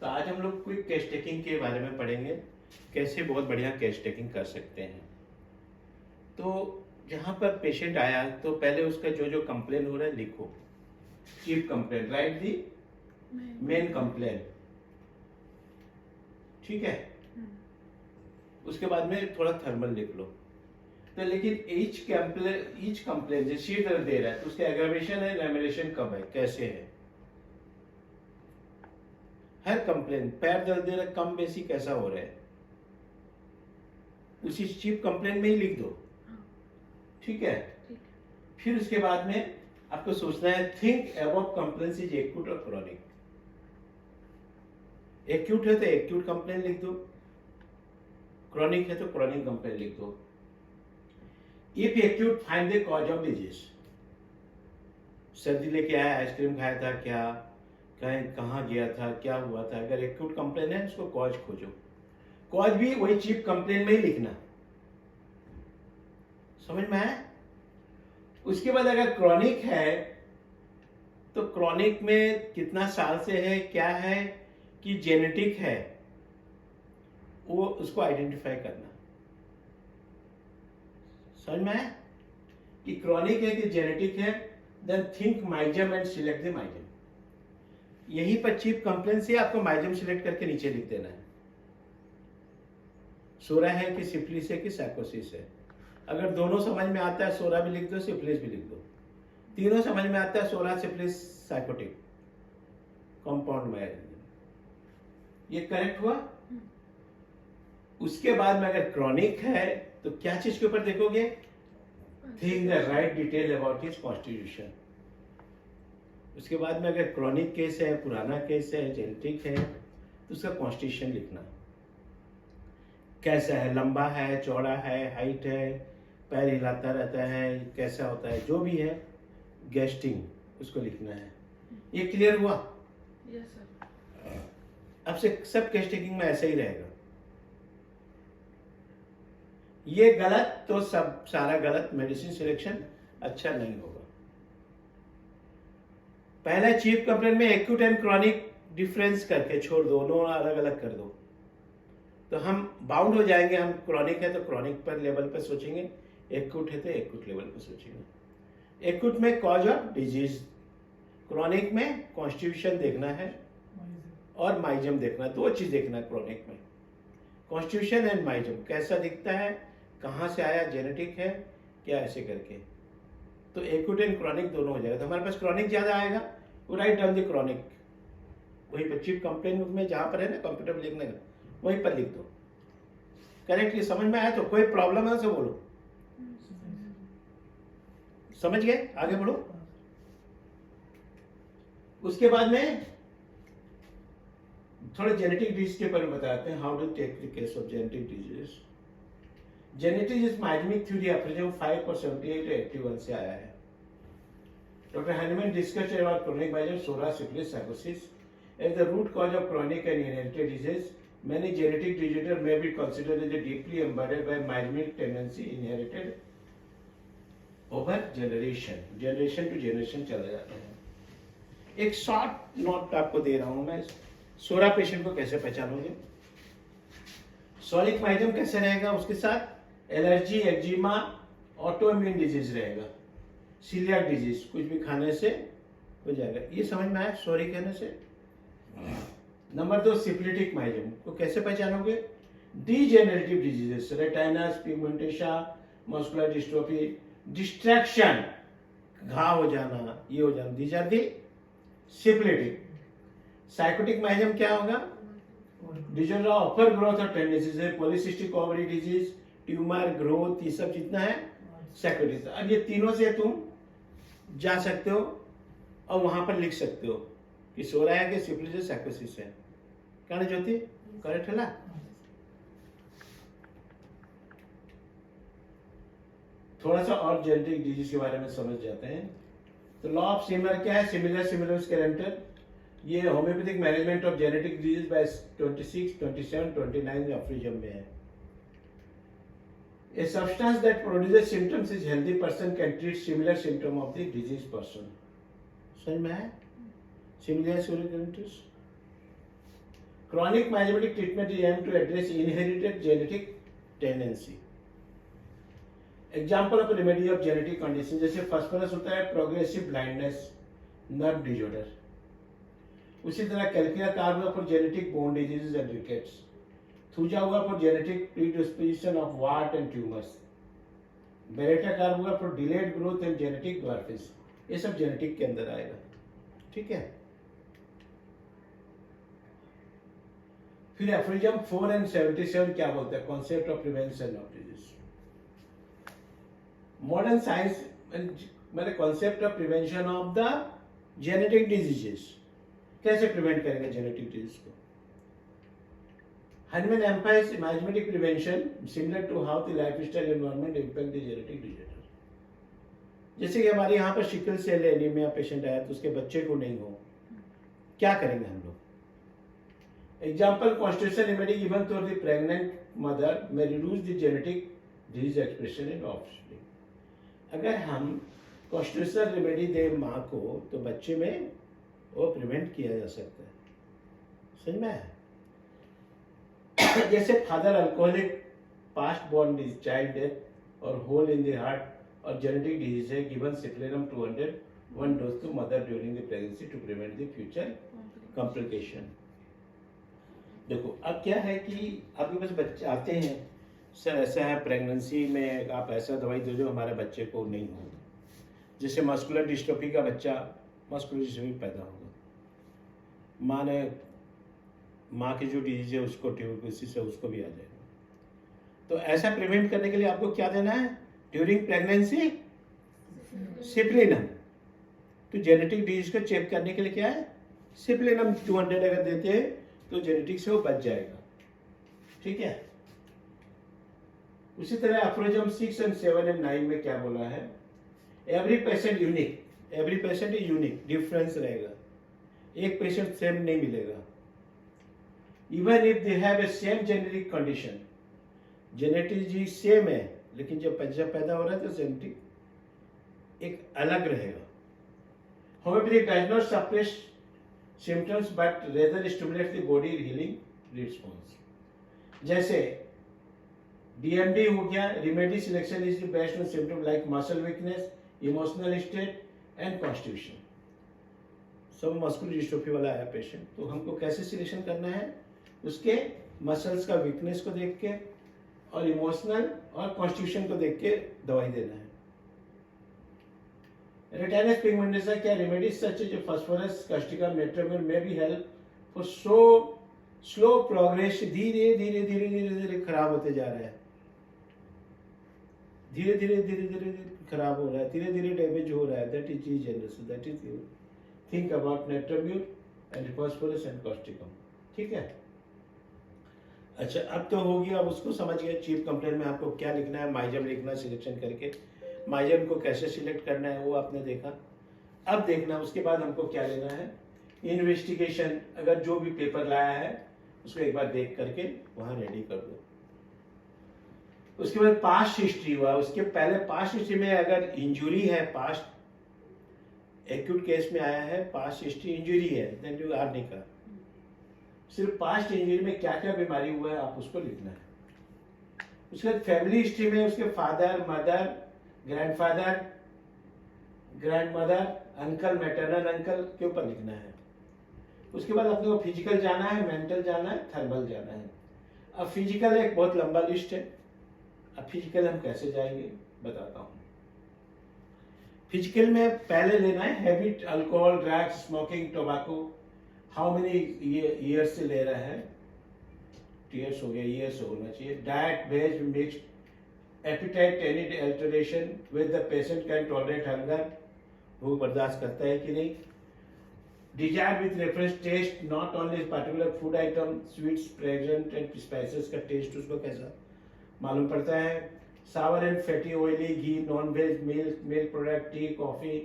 तो आज हम लोग क्विक केस टेकिंग के बारे में पढ़ेंगे, कैसे बहुत बढ़िया केस टेकिंग कर सकते हैं। तो जहाँ पर पेशेंट आया तो पहले उसका जो जो कंप्लेन हो रहा है लिखो। चीफ कंप्लेन, राइट दी मेन कंप्लेन, ठीक है। उसके बाद में थोड़ा थर्मल लिख लो। तो लेकिन ईच कंप्लेन जो सिर दर्द दे रहा है तो उसका एग्रावेशन है, रेमिनेशन कब है, कैसे है। हर कंप्लेन, पैर दर्द दे रहा है, कम बेसी कैसा हो रहा है, उसी चीफ कंप्लेन में ही लिख दो, ठीक है। फिर उसके बाद में आपको सोचना है, think about compliance is acute और क्रॉनिक। एक्यूट है तो एक्यूट कंप्लेन लिख दो, क्रॉनिक है तो क्रॉनिक कंप्लेन लिख दो। If acute, find the cause of disease. सर्दी लेके आया, आइसक्रीम खाया था क्या, कहाँ गया था, क्या हुआ था। अगर एक्यूट कंप्लेन है उसको कॉज खोजो। कॉज भी वही चीफ कंप्लेन में ही लिखना, समझ में आया। उसके बाद अगर क्रॉनिक है तो क्रॉनिक में कितना साल से है, क्या है, कि जेनेटिक है, वो उसको आइडेंटिफाई करना। समझ में आया कि क्रॉनिक है कि जेनेटिक है। Then think miasm and select the miasm. यहीं पर चीफ कंप्लेन से आपको माइजम सिलेक्ट करके नीचे लिख देना है। सोरा है कि सिफिलिस है कि साइकोसिस है। अगर दोनों समझ में आता है, सोरा भी लिख दो, सिफिलिस भी लिख दो। तीनों समझ में आता है, सोरा, सिफिलिस, साइकोटिक, कंपाउंड में, ये करेक्ट हुआ। उसके बाद में अगर क्रॉनिक है तो क्या चीज के ऊपर देखोगे, think the right detail about his constitution. उसके बाद में अगर क्रॉनिक केस है, पुराना केस है, जेनेटिक है, तो उसका कॉन्स्टिट्यूशन लिखना, कैसा है, लंबा है, चौड़ा है, हाइट है, पैर हिलाता रहता है, कैसा होता है, जो भी है, गेस्टिंग, उसको लिखना है। ये क्लियर हुआ? Yes sir. अब से सब केस टेकिंग में ऐसा ही रहेगा। ये गलत तो सब सारा गलत, मेडिसिन सिलेक्शन अच्छा नहीं होगा। पहले चीफ कंप्लेन में एक्यूट एंड क्रॉनिक डिफरेंस करके छोड़ दो, दोनों अलग अलग कर दो, तो हम बाउंड हो जाएंगे। हम क्रॉनिक है तो क्रॉनिक पर लेवल पर सोचेंगे, एक्यूट है तो एक्यूट लेवल पर सोचेंगे। एक्यूट में कॉज ऑफ डिजीज, क्रॉनिक में कॉन्स्टिट्यूशन देखना है और माइजम देखना, दो चीज देखना क्रॉनिक में, कॉन्स्टिट्यूशन एंड माइजम, कैसा दिखता है, कहाँ से आया, जेनेटिक है क्या, ऐसे करके। तो एक्यूट एंड क्रॉनिक दोनों हो जाएगा। तो हमारे पास क्रॉनिक ज्यादा आएगा, वो राइट डाउन द क्रॉनिक, वही पर चीफ कंप्लेन में जहां पर है ना कंप्यूटर लिखने का, वहीं पर लिख दो। करेक्टली समझ में आया? तो कोई प्रॉब्लम है तो बोलो। समझ गए? आगे बढ़ो। उसके बाद में थोड़े जेनेटिक डिजीज के बारे में बताते हैं, how to take the case of genetic disease. Genetic is miasmic theory approach 5 और 78 81 से आया है। Doctor Hahnemann discussed about chronic miasm, psora, syphilis, sycosis as the root cause of chronic and inherited disease. Many genetic disorders may be considered as deeply embedded by miasmic tendency inherited over generation to generation चले जाते हैं। एक short note आपको दे रहा हूं मैं, सोरा patient को कैसे पहचानोगे। सोरिक माइजम कैसे रहेगा, उसके साथ एलर्जी, एक्जिमा, ऑटोइम्यून डिजीज रहेगा, सीलियाक डिजीज, कुछ भी खाने से हो जाएगा। ये समझ में आया सोरिक कहने से। नंबर 2, सिफिलिटिक माइजम को कैसे पहचानोगे, degenerative diseases, retinitis pigmentation, muscular dystrophy, distraction, घाव हो जाना, ये हो जाना, these are the syphilitic. Sycotic miasm क्या होगा, डिजॉर्डर ऑफ अपर ग्रोथ और टेंडेंसीज है, polycystic ovary disease, tumour growth, ये सब जितना है साइकोटिक। अब ये तीनों से तुम जा सकते हो और वहां पर लिख सकते हो कि सोरा है कि सिफिलिस, साइकोसिस है। क्या नहीं ज्योति, करेक्ट है ना। थोड़ा सा और जेनेटिक डिजीज के बारे में समझ जाते हैं। तो लॉ ऑफ सिमिलर क्या है, सिमिलर कैरेक्टर, ये homeopathic management of genetic disease bye 26, 27, 29 अफ्रीजम में है। A substance that produces symptoms is healthy person can treat similar symptom of the diseased person. समझ में है? Similar Chronic metabolic treatment is aimed to address inherited genetic tendency. Example of remedy of genetic condition, जैसे phosphorus होता है progressive blindness, nerve disorder. उसी तरह calcarea carb हुआ for genetic bone diseases and rickets. Thuja हुआ for genetic predisposition of wart and tumours. Baryta carb हुआ for delayed growth and genetic dwarfism. ये सब जेनेटिक के अंदर आएगा. ठीक है. फिर एफ्रिजम 4 and 77 क्या बोलते हैं? Concept of prevention of disease. Modern science मैंने concept of prevention of the genetic diseases. कैसे प्रिवेंट करेंगे जेनेटिक डिजीज को? Hahnemann employs imagemetic prevention similar to how the lifestyle environment impact the genetic disorder. जैसे कि हमारे यहाँ पर sickle cell anaemia patient आया तो उसके बच्चे को नहीं हो, क्या करेंगे हम लोग? Example, constitution remedy given to the pregnant mother में reduce the genetic disease expression in offspring. अगर हम कॉन्स्टिट्यूशन रेमेडी दे माँ को तो बच्चे में वो प्रिवेंट किया जा सकता है. समझ में आया? जैसे father alcoholic, past born child death और होल इन द हार्ट और जेनेटिक डिजीज है, given सिप्लेनम 200 1 dose to mother during the pregnancy to prevent the future complication. देखो अब क्या है कि आपके पास बच्चे आते हैं, सर ऐसा है प्रेगनेंसी में आप ऐसा दवाई दे दो हमारे बच्चे को नहीं हो. जैसे मस्कुलर डिस्ट्रोफी का बच्चा मस्कुलर डिस्ट्रोफी पैदा होगा, माँ की जो डिजीज है उसको ट्यूबरकुलोसिस से उसको भी आ जाएगा. तो ऐसा प्रिवेंट करने के लिए आपको क्या देना है? During pregnancy syphilinum. तो जेनेटिक डिजीज को चेक करने के लिए क्या है? सिप्लिनम 200 अगर देते हैं तो जेनेटिक से वो बच जाएगा. ठीक है. उसी तरह एफ्रोजम 6 and 7 and 9 में क्या बोला है? Every patient unique, every patient is unique, difference रहेगा, एक पेशेंट सेम नहीं मिलेगा. Even if they have a same genetic condition, genetic जी सेम है लेकिन जब बच्चा पैदा हो रहा है तो जेनेटिक एक अलग रहेगा. However, it does not suppress symptoms but rather stimulates the body healing response. जैसे DMD हो गया, remedy selection is based on symptoms like muscle weakness, emotional state and constitution. सब मस्कुलर डिस्ट्रोफी वाला है पेशेंट, तो हमको कैसे सिलेक्शन करना है? उसके मसल्स का वीकनेस को देख के और इमोशनल और कॉन्स्टिट्यूशन को देख के दवाई देना है. Retinitis pigmentosa क्या remedies such as phosphorus, causticum, metformin may be help for so slow progress. धीरे धीरे धीरे धीरे धीरे खराब होते जा रहा है, धीरे धीरे धीरे धीरे खराब हो रहा है, धीरे धीरे डैमेज हो रहा है. That is degeneration. That is think about नेट्रोम्यूर and phosphorus and Causticum. ठीक है. अच्छा अब तो हो गया, अब उसको समझ गए चीफ कंप्लेंट में आपको क्या लिखना है, माइजम लिखना सिलेक्शन करके. माइजम को कैसे सिलेक्ट करना है वो आपने देखा. अब देखना उसके बाद हमको क्या लेना है, इन्वेस्टिगेशन. अगर जो भी पेपर लाया है उसको एक बार देख करके वहां रेडी कर दो. उसके बाद पास्ट हिस्ट्री हुआ, उसके पहले पास्ट हिस्ट्री में अगर इंजुरी है, पास्ट एक्यूट केस में आया है, पास्ट हिस्ट्री इंजुरी है, देन यू आर निका. सिर्फ पास्ट इंजुरी में क्या क्या बीमारी हुआ है आप उसको लिखना है. उसके बाद फैमिली हिस्ट्री में उसके father, mother, grandfather, grandmother, uncle, maternal uncle के ऊपर लिखना है. उसके बाद अपने को फिजिकल जाना है, मेंटल जाना है, थर्मल जाना है. अब फिजिकल एक बहुत लंबा लिस्ट है. अब फिजिकल हम कैसे जाएंगे बताता हूँ. फिजिकल में पहले लेना है habit, alcohol, drugs, smoking, tobacco, how many years से ले रहा है. ईयर्स हो गया, ईयर्स होना चाहिए. Diet, veg, mixed, appetite, any alteration, with the patient can tolerate hunger, भूख बर्दाश्त करता है कि नहीं. Desire with reference taste, not only particular food item, sweets, present and spices का टेस्ट उसको कैसा मालूम पड़ता है. Sour and fatty, oily, ghee, non veg, milk, milk product, tea, coffee,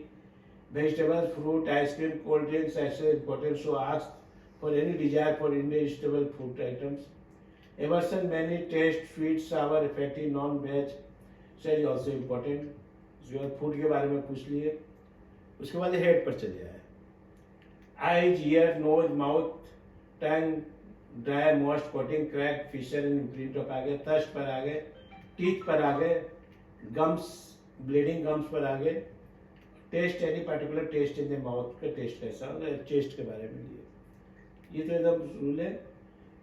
vegetables, fruit, ice cream, cold drinks, ऐसे important. So ask for any desire for ingestible food items. Aversion, many taste, sweet, sour, fatty, non-veg, so is also important. जो food के बारे में पूछ लिए. उसके बाद head पर चले आए. Eyes, ear, nose, mouth, tongue, dry moist coating, crack, fissure in print of आ गए, थर्स्ट पर आ गए, टीथ पर आ गए, गम्स, ब्लीडिंग गम्स पर आ गए, taste any particular taste in the mouth का टेस्ट कैसा होगा, चेस्ट के बारे में ये तो एकदम रूल है।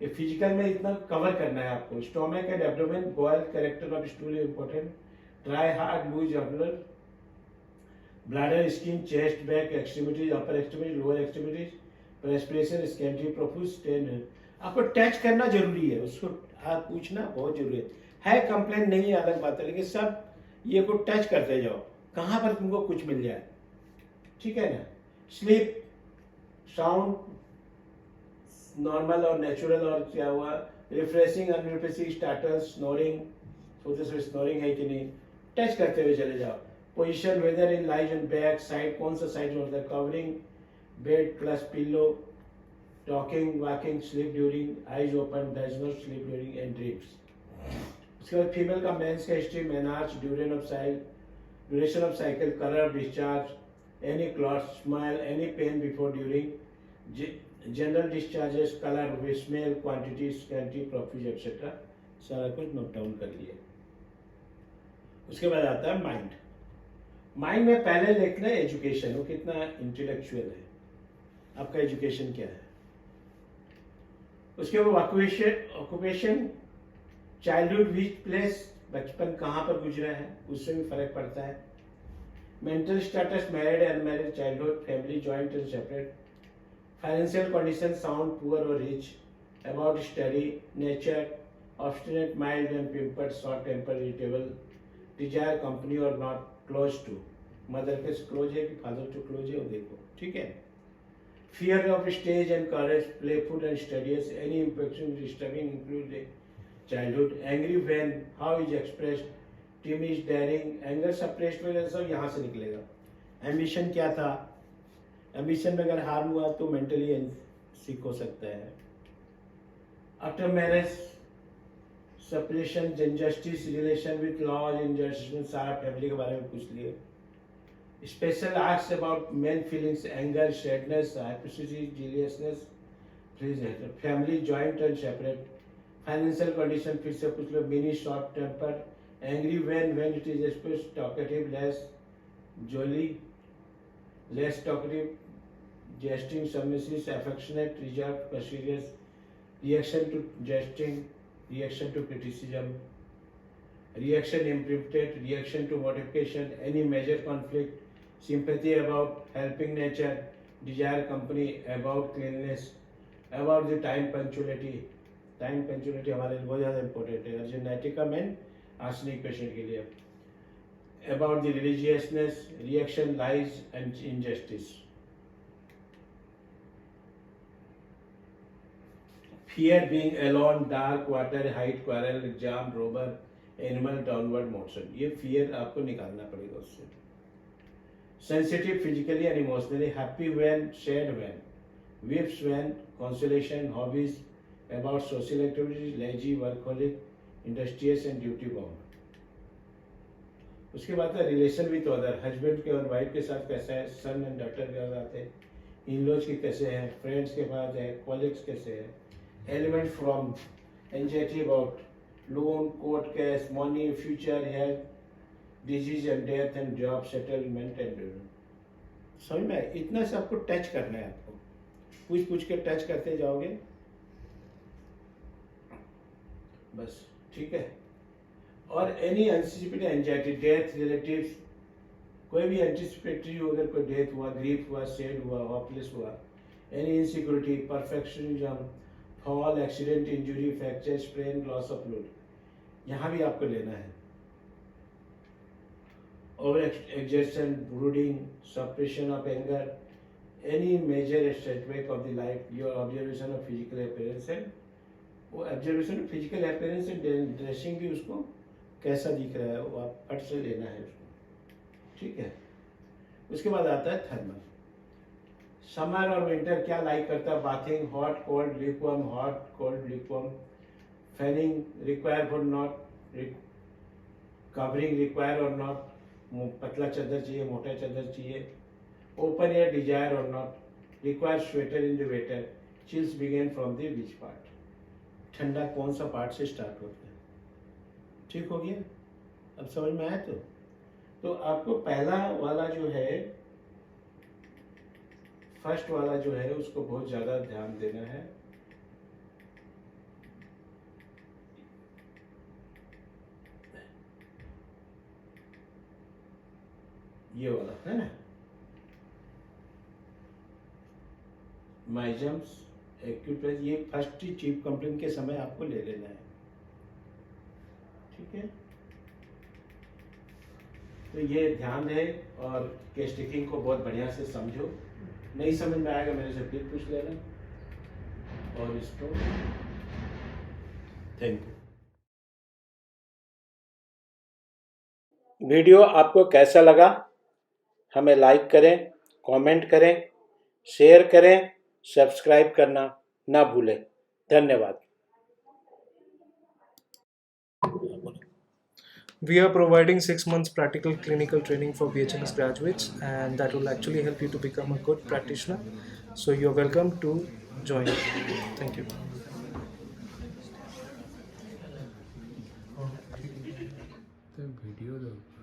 ये फिजिकल में इतना कवर करना है आपको। Stomach and abdomen, bowel, character of stool important, dry, hard, loose, ऑब्लर, bladder, skin, chest, back, extremities, upper extremities, lower extremities, respiration, scanty, profuse, stain. आपको टच करना जरूरी है, उसको आप पूछना बहुत जरूरी है कंप्लेंट नहीं है अलग बात है, लेकिन सब ये को टच करते जाओ कहाँ पर तुमको कुछ मिल जाए, ठीक है ना। स्लीप, साउंड नॉर्मल और नेचुरल, और क्या हुआ, रिफ्रेशिंग, अनरिफ्रेशिंग, स्टार्टर, स्नोरिंग, सोते समय स्नोरिंग है कि नहीं, टच करते हुए चले जाओ। Position, whether in lies on back side, कौन सा साइड में होता है, covering, bed plus pillow, talking, walking, sleep during, eyes open, does not sleep during and dreams. उसके बाद फीमेल का मेंस का history, menarche, duration of cycle, colour, discharge, any clot, smile, any pain before during, general discharges, colour, smell, quantity, scanty, profuse etcetera, सारा कुछ note down कर लिए। उसके बाद आता है माइंड। माइंड में पहले देखना है एजुकेशन, वो कितना इंटेलेक्चुअल है, आपका एजुकेशन क्या है। उसके बाद ऑक्यूपेशन, चाइल्डहुड विच प्लेस, बचपन कहाँ पर गुजरा है उससे भी फर्क पड़ता है। Mental status, married, unmarried, childhood, family, joint and separate, financial condition, sound, poor और rich, about study, nature, obstinate, mild and pampered, short temper, irritable, desire company और नॉट, क्लोज टू, मदर के क्लोज है कि father to close है वो देखो, ठीक है। Fear of stage and courage, playful and studies, any infection disturbing include childhood, angry when, how is expressed, टीमिश, डेयरिंग, एंगर सप्रेस्ड वगैरह सब यहाँ से निकलेगा। एम्बिशन क्या था, एम्बिशन में अगर हार्म हुआ तो मेंटली सिक हो सकता है। After marriage, separation, injustice, relation with laws, injustice, सारा फैमिली के बारे में पूछ लिए। Special asks about main feelings, anger, sadness, हाइपोसिटी, jealousness, family, joint and separate, financial condition फिर से पूछ लो, mini, short temper, angry when it is expressed, talkative, less jolly, less talkative, jesting, submissive, affectionate, reserved, mysterious, reaction to jesting, reaction to criticism, reaction imprinted, reaction to modification, any major conflict, sympathy about helping nature, desire company, about cleanliness, about the time punctuality हमारे लिए बहुत ज़्यादा important है, अर्जेंटाइटी का main arsenic patient के लिए। About the religiousness, reaction, lies and injustice, fear, being alone, dark, water, height, quarrel, exam, robber, animal, downward motion, ये fear आपको निकालना पड़ेगा उससे। Sensitive physically and emotionally, happy when, sad when, weeps when, consolation, hobbies, about social activities, lazy, workaholic, industrious and duty bound। उसके बाद है relation with other, husband के और वाइफ के साथ कैसा है, सन एंड डॉटर के साथ है, इन-लॉज के कैसे हैं, फ्रेंड्स के पास है, कॉलेज कैसे है। Element from anxiety about loan, court case, money, future, health, disease and death and job, settlement and समझ में, इतना से आपको टच करना है, आपको पूछ के टच करते जाओगे बस, ठीक है। और any anticipated anxiety, death, relatives, कोई भी एंटिसिपेटरी अगर कोई डेथ हुआ, ग्रीफ हुआ, सैड हुआ, होपलेस हुआ, any insecurity, perfectionism, fall, accident, injury, fracture, sprain, loss of load, यहाँ भी आपको लेना है। Over exertion, brooding, suppression of anger, any major setback of the life, your observation of physical appearance and, वो observation of physical appearance and dressing भी उसको कैसा दिख रहा है वो आप फट से लेना है उसको, ठीक है। उसके बाद आता है थर्मल, समर और विंटर क्या लाइक करता है, bathing, hot, cold, lukewarm, hot, cold, lukewarm, fanning, require for not, covering, require और नॉट, पतला चादर चाहिए, मोटा चादर चाहिए, ओपन एयर, डिजायर और not, require sweater in the weather, chills begin from the which part. ठंडा कौन सा पार्ट से स्टार्ट होता है। ठीक हो गया? अब समझ में आया? तो आपको पहला वाला जो है, फर्स्ट वाला जो है, उसको बहुत ज़्यादा ध्यान देना है। ये वाला है ना, माइजम्स एक्यूप्रेस, ये फर्स्ट चीफ कंप्लेन के समय आपको ले लेना है। ठीक है, तो ये ध्यान रहे और केस टेकिंग को बहुत बढ़िया से समझो। नहीं समझ में आएगा मेरे से फिर पूछ लेना। और इसको थैंक यू। वीडियो आपको कैसा लगा हमें लाइक करें, कमेंट करें, शेयर करें, सब्सक्राइब करना ना भूलें। धन्यवाद। We are providing 6 months practical clinical training for BHMS graduates, and that will actually help you to become a good practitioner. So you're welcome to join. Thank you. The video though.